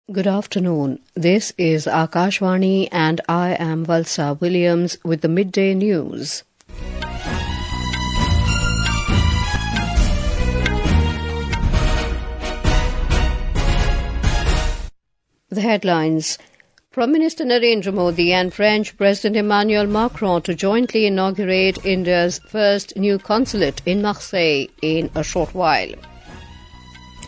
Good afternoon. This is Akashvani and I am Valsa Williams with the midday news. The headlines. Prime Minister Narendra Modi and French President Emmanuel Macron to jointly inaugurate India's first new consulate in Marseille in a short while.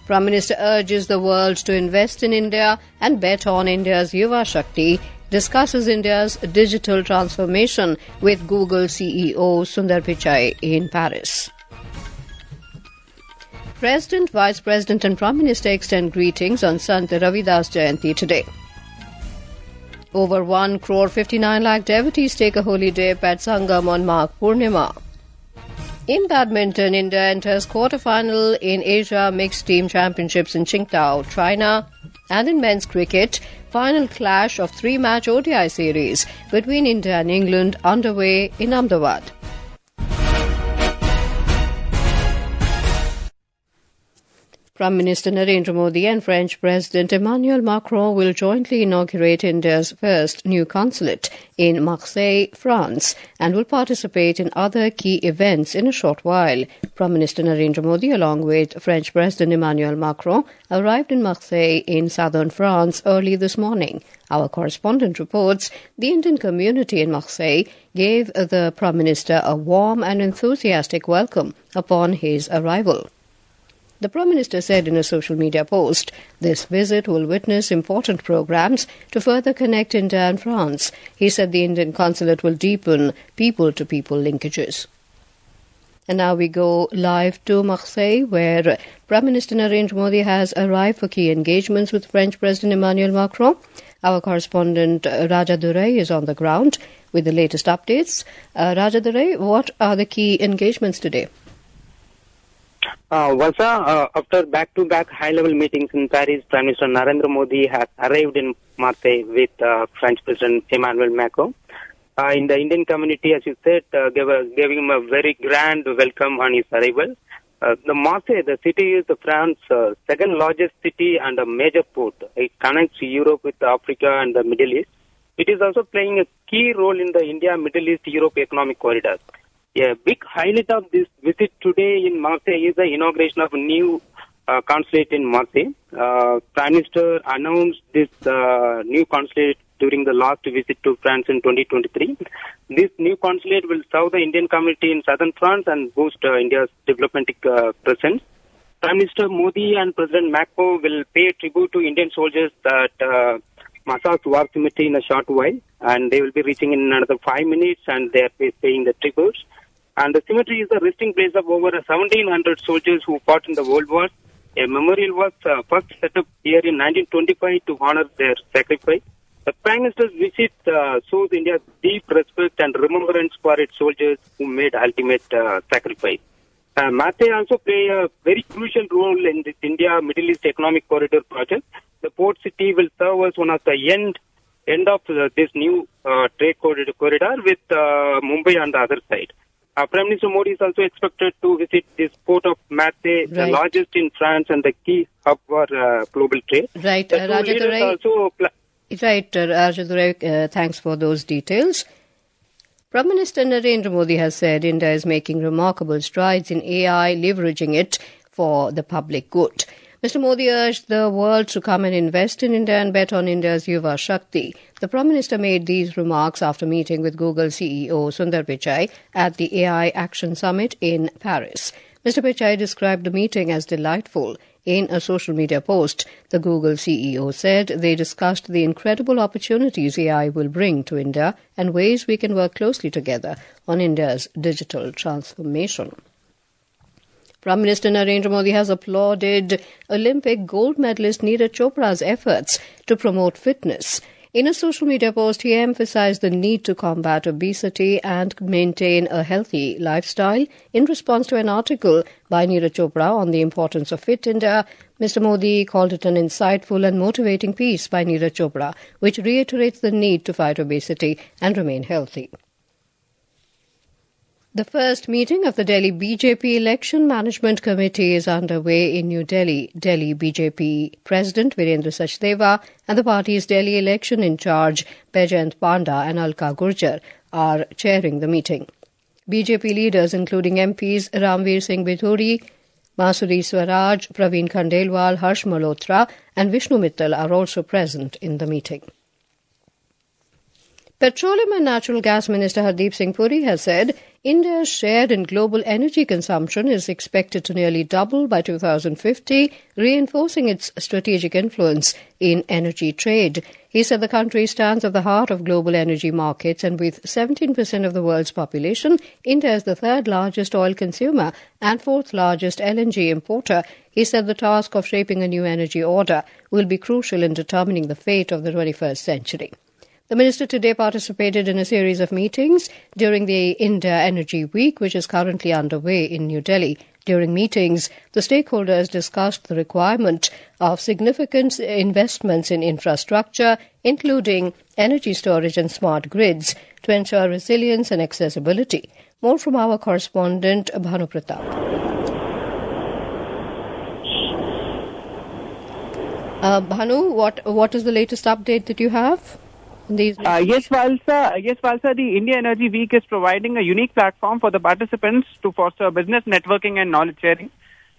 Prime Minister urges the world to invest in India and bet on India's Yuva Shakti, discusses India's digital transformation with Google CEO Sundar Pichai in Paris. President, Vice President and Prime Minister extend greetings on Sant Ravidas Jayanti today. Over 1 crore 59 lakh devotees take a holy dip at Sangam on Magh Purnima. In badminton, India enters quarterfinal in Asia Mixed Team Championships in Qingdao, China. And in men's cricket, final clash of 3-match ODI series between India and England underway in Ahmedabad. Prime Minister Narendra Modi and French President Emmanuel Macron will jointly inaugurate India's first new consulate in Marseille, France, and will participate in other key events in a short while. Prime Minister Narendra Modi, along with French President Emmanuel Macron, arrived in Marseille in southern France early this morning. Our correspondent reports the Indian community in Marseille gave the Prime Minister a warm and enthusiastic welcome upon his arrival. The Prime Minister said in a social media post, this visit will witness important programs to further connect India and France. He said the Indian consulate will deepen people-to-people linkages. And now we go live to Marseille, where Prime Minister Narendra Modi has arrived for key engagements with French President Emmanuel Macron. Our correspondent Raja Durai is on the ground with the latest updates. Raja Durai, what are the key engagements today? After back-to-back high-level meetings in Paris, Prime Minister Narendra Modi has arrived in Marseille with French President Emmanuel Macron. In the Indian community, as you said, gave him a very grand welcome on his arrival. The Marseille, the city is France's second largest city and a major port. It connects Europe with Africa and the Middle East. It is also playing a key role in the India-Middle East-Europe economic corridor. A big highlight of this visit today in Marseille is the inauguration of a new consulate in Marseille. Prime Minister announced this new consulate during the last visit to France in 2023. This new consulate will serve the Indian community in southern France and boost India's diplomatic presence. Prime Minister Modi and President Macron will pay tribute to Indian soldiers at Marseille War Cemetery in a short while, and they will be reaching in another 5 minutes, and they are paying the tributes. And the cemetery is the resting place of over 1,700 soldiers who fought in the World War. A memorial was first set up here in 1925 to honor their sacrifice. The Prime Minister's visit shows India's deep respect and remembrance for its soldiers who made ultimate sacrifice. Marseille also play a very crucial role in this India-Middle East economic corridor project. The port city will serve as one of the end of this new trade corridor with Mumbai on the other side. Prime Minister Modi is also expected to visit this port of Marseille, the largest in France and the key hub for global trade. Right, Raja Durai, thanks for those details. Prime Minister Narendra Modi has said India is making remarkable strides in AI, leveraging it for the public good. Mr. Modi urged the world to come and invest in India and bet on India's Yuva Shakti. The Prime Minister made these remarks after meeting with Google CEO Sundar Pichai at the AI Action Summit in Paris. Mr. Pichai described the meeting as delightful. In a social media post, the Google CEO said they discussed the incredible opportunities AI will bring to India and ways we can work closely together on India's digital transformation. Prime Minister Narendra Modi has applauded Olympic gold medalist Neeraj Chopra's efforts to promote fitness. In a social media post, he emphasized the need to combat obesity and maintain a healthy lifestyle. In response to an article by Neeraj Chopra on the importance of Fit India, Mr. Modi called it an insightful and motivating piece by Neeraj Chopra, which reiterates the need to fight obesity and remain healthy. The first meeting of the Delhi BJP Election Management Committee is underway in New Delhi. Delhi BJP President Virendra Sachdeva and the party's Delhi election in charge Baijayant Panda and Alka Gurjar are chairing the meeting. BJP leaders including MPs Ramveer Singh Bidhuri, Masuri Swaraj, Praveen Khandelwal, Harsh Malhotra and Vishnu Mittal are also present in the meeting. Petroleum and Natural Gas Minister Hardeep Singh Puri has said India's share in global energy consumption is expected to nearly double by 2050, reinforcing its strategic influence in energy trade. He said the country stands at the heart of global energy markets, and with 17% of the world's population, India is the third largest oil consumer and fourth largest LNG importer. He said the task of shaping a new energy order will be crucial in determining the fate of the 21st century. The minister today participated in a series of meetings during the India Energy Week, which is currently underway in New Delhi. During meetings, the stakeholders discussed the requirement of significant investments in infrastructure, including energy storage and smart grids, to ensure resilience and accessibility. More from our correspondent, Bhanu Pratap. Bhanu, what is the latest update that you have? Yes, Valsa, the India Energy Week is providing a unique platform for the participants to foster business networking and knowledge sharing.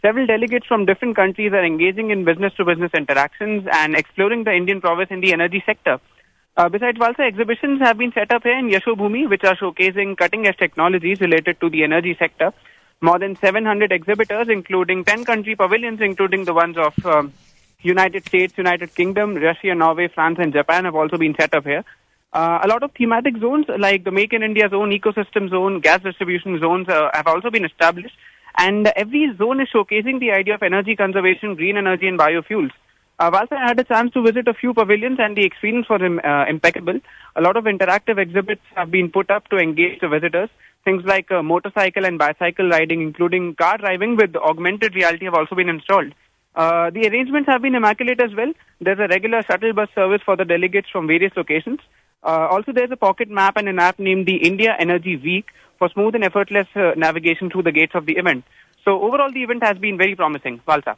Several delegates from different countries are engaging in business-to-business interactions and exploring the Indian prowess in the energy sector. Besides Valsa, exhibitions have been set up here in Yashobhumi, which are showcasing cutting-edge technologies related to the energy sector. More than 700 exhibitors, including 10 country pavilions, including the ones of United States, United Kingdom, Russia, Norway, France and Japan have also been set up here. A lot of thematic zones like the Make in India zone, ecosystem zone, gas distribution zones have also been established. And every zone is showcasing the idea of energy conservation, green energy and biofuels. Whilst I had a chance to visit a few pavilions and the experience was impeccable, a lot of interactive exhibits have been put up to engage the visitors. Things like motorcycle and bicycle riding, including car driving with augmented reality, have also been installed. The arrangements have been immaculate as well. There's a regular shuttle bus service for the delegates from various locations. Also, there's a pocket map and an app named the India Energy Week for smooth and effortless navigation through the gates of the event. So overall, the event has been very promising. Valsa.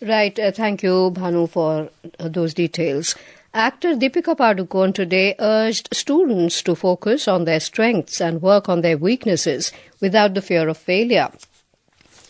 Right. Thank you, Bhanu, for those details. Actor Deepika Padukone today urged students to focus on their strengths and work on their weaknesses without the fear of failure.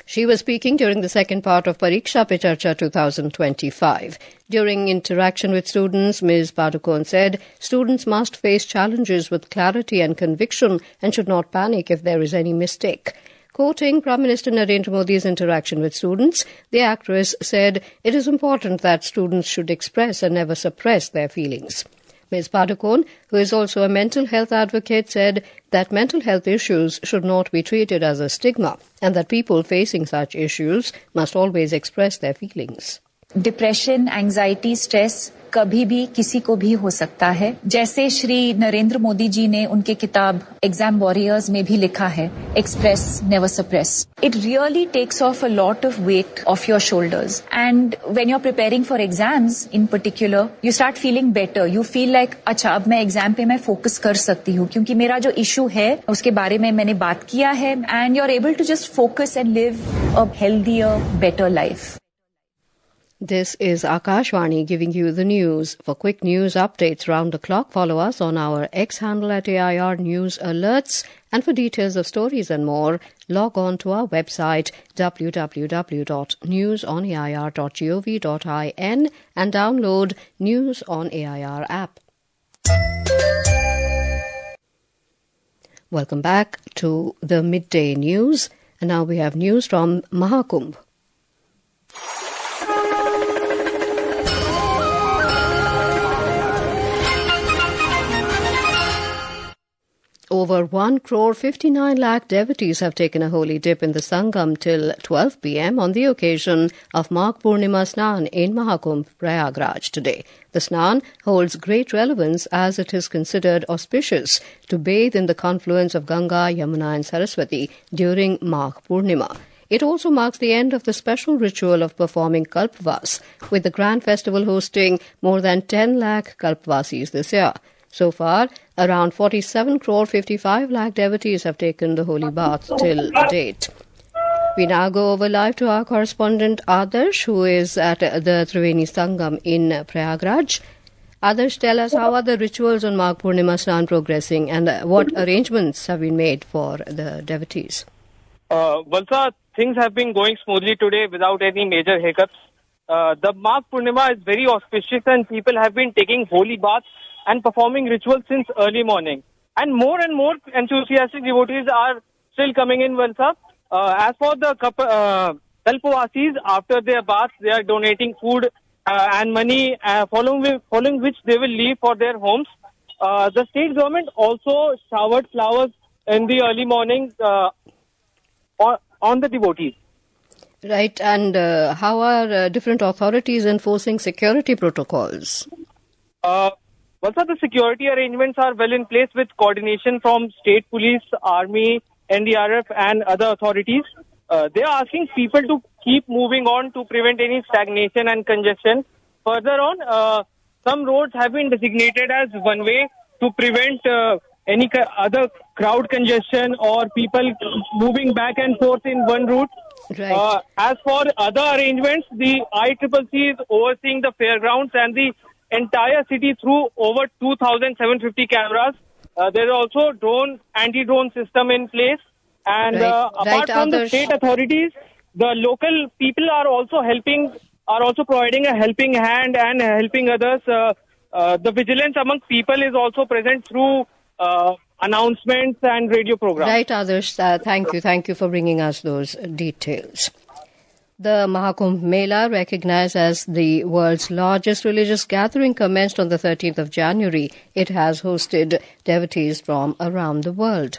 She was speaking during the second part of Pariksha Pe Charcha 2025. During interaction with students, Ms. Padukone said students must face challenges with clarity and conviction and should not panic if there is any mistake. Quoting Prime Minister Narendra Modi's interaction with students, the actress said it is important that students should express and never suppress their feelings. Ms. Padukone, who is also a mental health advocate, said that mental health issues should not be treated as a stigma and that people facing such issues must always express their feelings. Depression, anxiety, stress कभी भी किसी को भी हो सकता है. जैसे श्री नरेंद्र मोदी जी ने उनके किताब एग्जाम वॉरियर्स में भी लिखा है, express never suppress. It really takes off a lot of weight off your shoulders. And when you're preparing for exams in particular, you start feeling better. You feel like अच्छा अब मैं exam पे मैं focus कर सकती हूँ क्योंकि मेरा जो इशू है उसके बारे में मैंने बात किया है. And you're able to just focus and live a healthier, better life. This is Akashvani giving you the news. For quick news updates round the clock, follow us on our X handle at AIR News Alerts. And for details of stories and more, log on to our website www.newsonair.gov.in and download News on AIR app. Welcome back to the midday news. And now we have news from Mahakumbh. Over 1 crore 59 lakh devotees have taken a holy dip in the Sangam till 12 p.m. on the occasion of Magh Purnima Snan in Mahakumbh, Prayagraj today. The Snan holds great relevance as it is considered auspicious to bathe in the confluence of Ganga, Yamuna and Saraswati during Magh Purnima. It also marks the end of the special ritual of performing Kalpvas, with the grand festival hosting more than 10 lakh Kalpvasis this year. So far, Around 47 crore 55 lakh devotees have taken the holy bath till date. We now go over live to our correspondent Adarsh, who is at the Triveni Sangam in Prayagraj. Adarsh, tell us, how are the rituals on Magh Purnima Snan progressing, and what arrangements have been made for the devotees? Valsa, things have been going smoothly today without any major hiccups. The Magh Purnima is very auspicious and people have been taking holy baths and performing rituals since early morning. And more enthusiastic devotees are still coming in, Valsa. As for the Kalpavasis, after their baths, they are donating food and money, following which they will leave for their homes. The state government also showered flowers in the early morning on the devotees. Right, and how are different authorities enforcing security protocols? Also, the security arrangements are well in place with coordination from state police, army, NDRF and other authorities. They are asking people to keep moving on to prevent any stagnation and congestion. Further on, some roads have been designated as one way to prevent any other crowd congestion or people moving back and forth in one route. Right. As for other arrangements, the ICCC is overseeing the fairgrounds and the entire city through over 2,750 cameras. There is also anti-drone system in place. And apart from the state authorities, the local people are also providing a helping hand and helping others. The vigilance among people is also present through announcements and radio programs. Right, Adarsh. Thank you for bringing us those details. The Mahakumbh Mela, recognized as the world's largest religious gathering, commenced on the 13th of January. It has hosted devotees from around the world.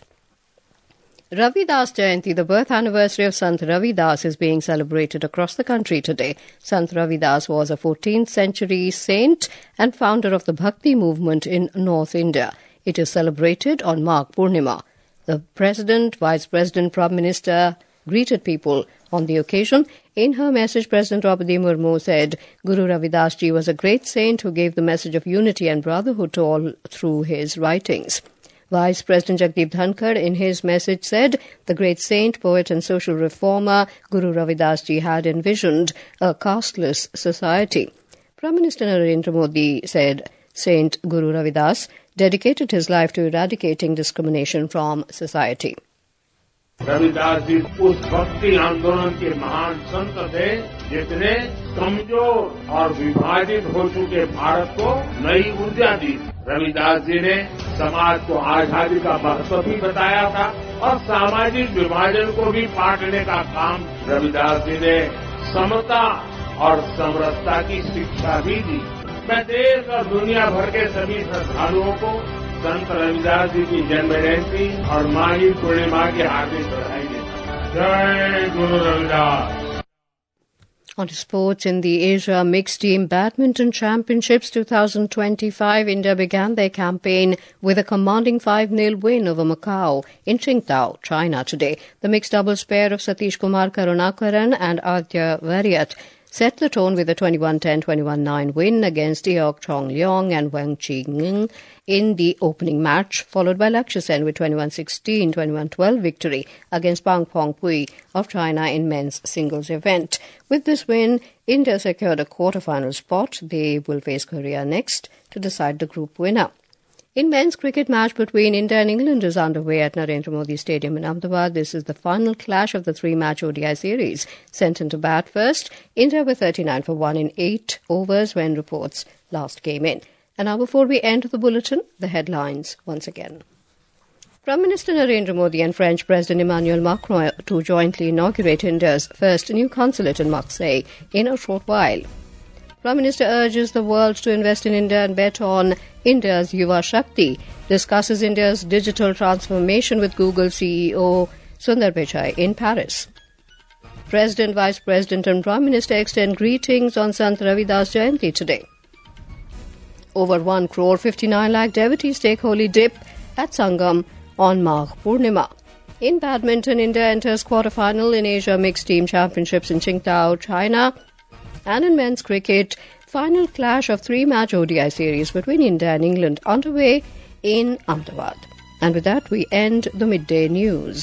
Ravidas Jayanti, the birth anniversary of Sant Ravidas, is being celebrated across the country today. Sant Ravidas was a 14th century saint and founder of the Bhakti movement in North India. It is celebrated on Magh Purnima. The President, Vice President, Prime Minister greeted people on the occasion. In her message, President Draupadi Murmu said, Guru Ravidas Ji was a great saint who gave the message of unity and brotherhood to all through his writings. Vice President Jagdeep Dhankar in his message said, the great saint, poet and social reformer Guru Ravidas Ji had envisioned a casteless society. Prime Minister Narendra Modi said, Saint Guru Ravidas dedicated his life to eradicating discrimination from society. Ravidas ji उस भक्ति आंदोलन के महान संत थे जिसने कमजोर और विभाजित हो चुके भारत को नई ऊर्जा दी। रविदास जी ने समाज को आजादी का महत्व भी बताया था और सामाजिक विभाजन को भी पाटने का काम रविदास जी ने समता और समरसता की शिक्षा भी दी। मैं देश और दुनिया भर के सभी श्रद्धालुओं को संत रविदास जी की जन्म जयंती और माघी पूर्णिमा की हार्दिक बधाई देता हूं। जय Guru Ravidas. On to sports, in the Asia Mixed Team Badminton Championships 2025, India began their campaign with a commanding 5-0 win over Macau in Qingdao, China today. The mixed doubles pair of Satish Kumar Karunakaran and Aditya Variat set the tone with a 21-10, 21-9 win against Eok Chong Leong and Wang Qing in the opening match, followed by Lakshya Sen with 21-16, 21-12 victory against Bang Pong Pui of China in men's singles event. With this win, India secured a quarterfinal spot. They will face Korea next to decide the group winner. In men's cricket match between India and England is underway at Narendra Modi Stadium in Ahmedabad. This is the final clash of the 3-match ODI series. Sent into bat first, India were 39 for 1 in 8 overs when reports last came in. And now before we end the bulletin, the headlines once again. Prime Minister Narendra Modi and French President Emmanuel Macron to jointly inaugurate India's first new consulate in Marseille in a short while. Prime Minister urges the world to invest in India and bet on India's Yuva Shakti, discusses India's digital transformation with Google CEO Sundar Pichai in Paris. President, Vice President and Prime Minister extend greetings on Sant Ravidas Jayanti today. Over 1 crore 59 lakh devotees take holy dip at Sangam on Magh Purnima. In badminton, India enters quarterfinal in Asia Mixed Team Championships in Qingdao, China. And in men's cricket, final clash of 3-match ODI series between India and England underway in Ahmedabad. And with that, we end the midday news.